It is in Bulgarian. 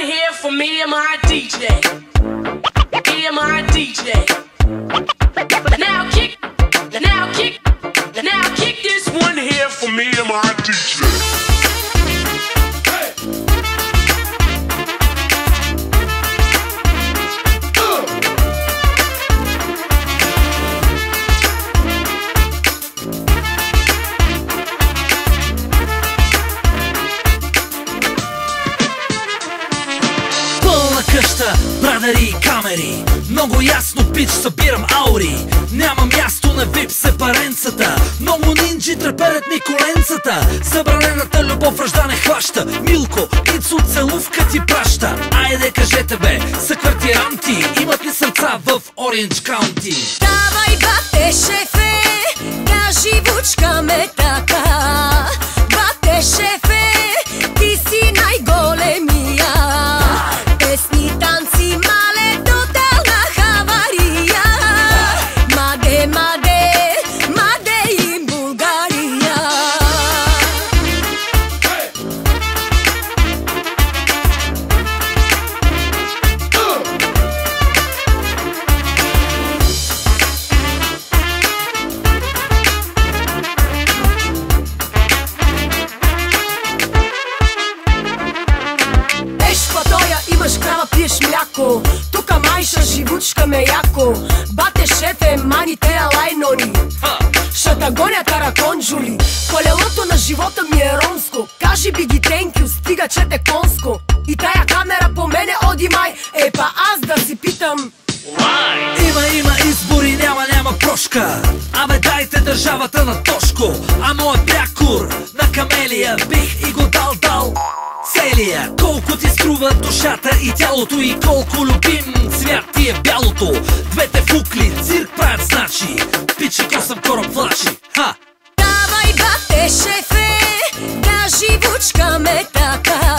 here for me and my DJ. Me and my DJ. Now kick this one here for me and my DJ. Къща, брадъри и камери. Много ясно, пич, събирам аури. Няма място на вип сепаренцата. Много нинджи треперят ми коленцата. Забранената любов ръжда не хваща. Милко, Ицо целувка ти праща. Айде кажете бе, са квартиранти, имат ли сърца в Ориндж Каунти? Давай бате шефе, да живучкаме така. Бате шефе, ти си най-големия. Песни, танци, мале, тотална хавария. Маде, маде, маде и България. Имаш крава, пиеш мляко. Тука майша, живучка ме яко. Бате шефе, маните алайнони. Шата гоня тараконджули. Колелото на живота ми е ромско. Кажи би ги тенкю, стига че те конско. И тая камера по мене оди май. Па аз да си питам. Има избори, няма прошка. Абе дайте държавата на Тошко. А моят прякор на камелия бих и го дал целия. Колко ти струва душата и тялото, и колко любим цвят ти е бялото. Двете фукли цирк правят значи. Пича косъм кораб влачи. Давай бате шефе, да живучкаме така.